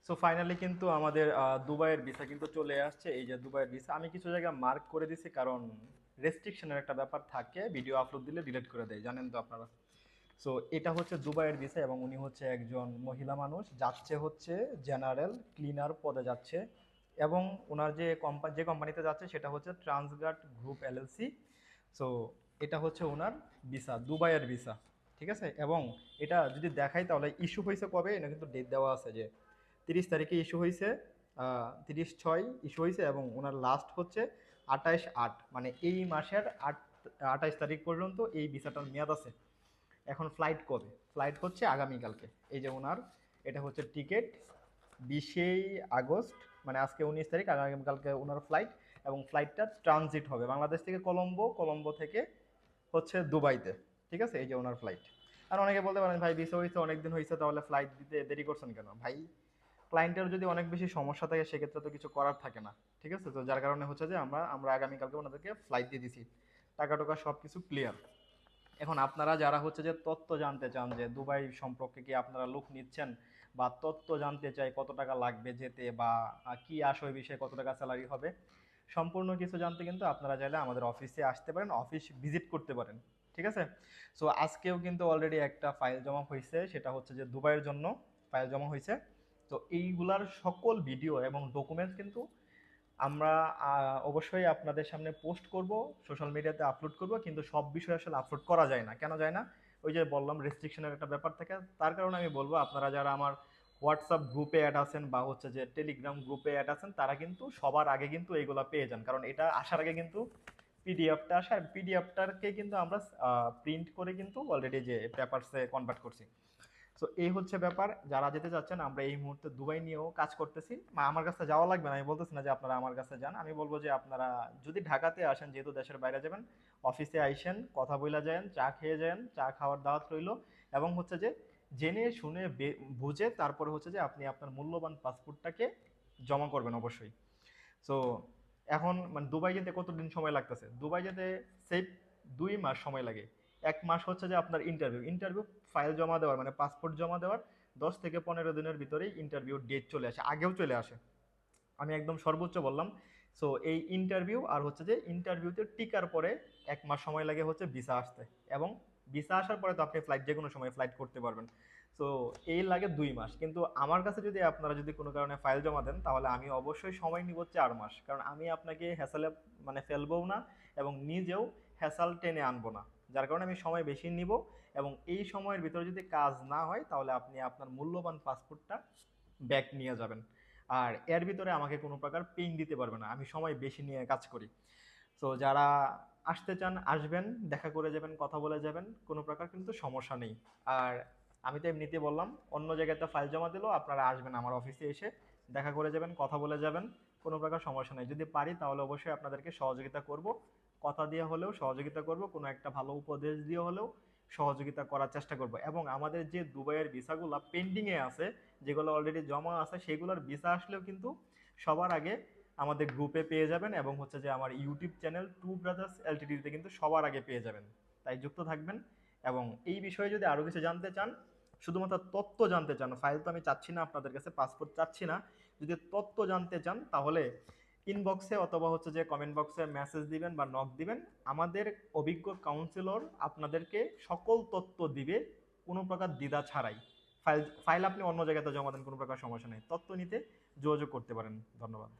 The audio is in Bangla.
সো ফাইনালি কিন্তু আমাদের দুবাইয়ের ভিসা কিন্তু চলে আসছে। এই যে দুবাইয়ের ভিসা আমি কিছু জায়গায় মার্ক করে দিছি, কারণ রেস্ট্রিকশনের একটা ব্যাপার থাকে, ভিডিও আপলোড দিলে ডিলিট করে দেয়, জানেন তো আপনারা। সো এটা হচ্ছে দুবাইয়ের ভিসা এবং উনি হচ্ছে একজন মহিলা মানুষ, যাচ্ছে হচ্ছে জেনারেল ক্লিনার পদে যাচ্ছে। এবং ওনার যে কোম্পানিতে যাচ্ছে সেটা হচ্ছে ট্রান্সগার্ড গ্রুপ এলএলসি। সো এটা হচ্ছে ওনার ভিসা, দুবাইয়ের ভিসা। ঠিক আছে, এবং এটা যদি দেখাই তাহলে ইস্যু হয়েছে কবে, এটা কিন্তু ডেট দেওয়া আছে যে 30 তারিখে ইস্যু হয়েছে, 30/6 ইস্যু হয়েছে, এবং ওনার লাস্ট হচ্ছে 28/8, মানে এই মাসের 28 তারিখ পর্যন্ত এই ভিসাটার মেয়াদ আছে। এখন ফ্লাইট কবে? ফ্লাইট হচ্ছে আগামীকালকে। এই যে ওনার এটা হচ্ছে টিকিট, 20 আগস্ট, মানে আজকে 19 তারিখ, আগামীকালকে ওনার ফ্লাইট। এবং ফ্লাইটটা ট্রানজিট হবে বাংলাদেশ থেকে কলম্বো, কলম্বো থেকে হচ্ছে দুবাইতে। ঠিক আছে, এই যে ওনার ফ্লাইট। আর অনেকে বলতে পারেন ভাই ভিসা হয়েছে অনেকদিন হয়েছে, তাহলে ফ্লাইট দিতে দেরি করছেন কেন? ভাই ক্লায়েন্টের যদি অনেক বেশি সমস্যা থাকে সেক্ষেত্রে তো কিছু করার থাকে না। ঠিক আছে, তো যার কারণে হচ্ছে যে আমরা আগামীকালকে ওনাদেরকে ফ্লাইট দিয়ে দিছি, টাকা টোকা সব কিছু ক্লিয়ার। এখন আপনারা যারা হচ্ছে যে তথ্য জানতে চান যে দুবাই সম্পর্কে কি আপনারা লোক নিচ্ছেন, বা তথ্য জানতে চাই কত টাকা লাগবে যেতে, বা কি আসল বিষয়ে কত টাকা স্যালারি হবে, সম্পূর্ণ কিছু জানতে কিন্তু আপনারা চাইলে আমাদের অফিসে আসতে পারেন, অফিস ভিজিট করতে পারেন। ঠিক আছে, সো আজকেও কিন্তু অলরেডি একটা ফাইল জমা হয়েছে, সেটা হচ্ছে যে দুবাইয়ের জন্য ফাইল জমা হয়েছে। তো এইগুলার সকল ভিডিও এবং ডকুমেন্টস কিন্তু আমরা অবশ্যই আপনাদের সামনে পোস্ট করব, সোশ্যাল মিডিয়াতে আপলোড করব, কিন্তু সব বিষয় আসলে আপলোড করা যায় না। কেন যায় না? ওই যে বললাম রেস্ট্রিকশনের একটা ব্যাপার থাকে। তার কারণে আমি বলবো আপনারা যারা আমার হোয়াটসঅ্যাপ গ্রুপে অ্যাড আছেন বা হচ্ছে যে টেলিগ্রাম গ্রুপে অ্যাড আছেন, তারা কিন্তু সবার আগে কিন্তু এইগুলা পেয়ে যান, কারণ এটা আসার আগে কিন্তু পিডিএফটা আসে, আর পিডিএফটাকে কিন্তু আমরা প্রিন্ট করে কিন্তু অলরেডি যে পেপারসে কনভার্ট করছি। সো এই হচ্ছে ব্যাপার। যারা যেতে চাচ্ছেন, আমরা এই মুহূর্তে দুবাই নিয়েও কাজ করতেছি। আমার কাছে যাওয়া লাগবে না, আমি বলতেছি না যে আপনারা আমার কাছে যান, আমি বলবো যে আপনারা যদি ঢাকাতে আসেন, যেহেতু দেশের বাইরে যাবেন, অফিসে আইসেন, কথা বইলা যান, চা খেয়ে যান, চা খাওয়ার দাওয়াত রইল। এবং হচ্ছে যে জেনে শুনে বুঝে তারপরে হচ্ছে যে আপনি আপনার মূল্যবান পাসপোর্টটাকে জমা করবেন অবশ্যই। সো এখন মানে দুবাই যেতে কতদিন সময় লাগতেছে? দুবাই যেতে সেফ 2 মাস সময় লাগে। 1 মাস হচ্ছে যে আপনার ইন্টারভিউ ফাইল জমা দেওয়ার, মানে পাসপোর্ট জমা দেওয়ার 10 থেকে 15 দিনের ভিতরেই ইন্টারভিউ ডেট চলে আসে, আগেও চলে আসে। আমি একদম সর্বোচ্চ বললাম। সো এই ইন্টারভিউ আর হচ্ছে যে ইন্টারভিউতে টিকার পরে 1 মাস সময় লাগে হচ্ছে ভিসা আসতে। এবং ভিসা আসার পরে তো আপনি ফ্লাইট যে কোনো সময় ফ্লাইট করতে পারবেন। সো এই লাগে 2 মাস, কিন্তু আমার কাছে যদি আপনারা যদি কোনো কারণে ফাইল জমা দেন, তাহলে আমি অবশ্যই সময় নিব 4 মাস, কারণ আমি আপনাকে হ্যাসেলে মানে ফেলবও না, এবং নিজেও হ্যাসাল টেনে আনবো না। যার কারণে আমি সময় বেশি নিব। এবং এই সময়ের ভিতরে যদি কাজ না হয়, তাহলে আপনি আপনার মূল্যবান পাসপোর্টটা ব্যাক নিয়ে যাবেন। আর এর ভিতরে আমাকে কোনো প্রকার পেইন দিতে পারবে না, আমি সময় বেশি নিয়ে কাজ করি। সো যারা আসতে চান আসবেন, দেখা করে যাবেন, কথা বলে যাবেন, কোনো প্রকার কিন্তু সমস্যা নেই। আর আমি তো এমনিতে বললাম, অন্য জায়গাতে ফাইল জমা দিলেও আপনারা আসবেন আমার অফিসে এসে দেখা করে যাবেন, কথা বলে যাবেন, কোনো প্রকার সমস্যা নেই। যদি পারি তাহলে অবশ্যই আপনাদেরকে সহযোগিতা করব, কথা দিয়ে হলেও সহযোগিতা করব, কোনো একটা ভালো উপদেশ দিয়ে হলেও সহযোগিতা করার চেষ্টা করব। এবং আমাদের যে দুবাইয়ের ভিসাগুলো পেন্ডিংয়ে আছে, যেগুলো অলরেডি জমা আছে, সেগুলোর ভিসা আসলেও কিন্তু সবার আগে আমাদের গ্রুপে পেয়ে যাবেন, এবং হচ্ছে যে আমার ইউটিউব চ্যানেল টু ব্রাদার্স এলটিডিতে কিন্তু সবার আগে পেয়ে যাবেন। তাই যুক্ত থাকবেন। এবং এই বিষয়ে যদি আরও কিছু জানতে চান, শুধুমাত্র তথ্য জানতে চান, ফাইল তো আমি চাচ্ছি না আপনাদের কাছে, পাসপোর্ট চাচ্ছি না, যদি তথ্য জানতে চান তাহলে ইনবক্সে অথবা হচ্ছে যে কমেন্ট বক্সে মেসেজ দিবেন বা নক দিবেন। আমাদের অভিজ্ঞ কাউন্সিলর আপনাদেরকে সকল তথ্য দিবে, কোনো প্রকার দ্বিধা ছাড়াই। ফাইল ফাইল আপনি অন্য জায়গাতে জমা দেন, কোনো প্রকার সমস্যা নেই, তথ্য নিতে যোগাযোগ করতে পারেন। ধন্যবাদ।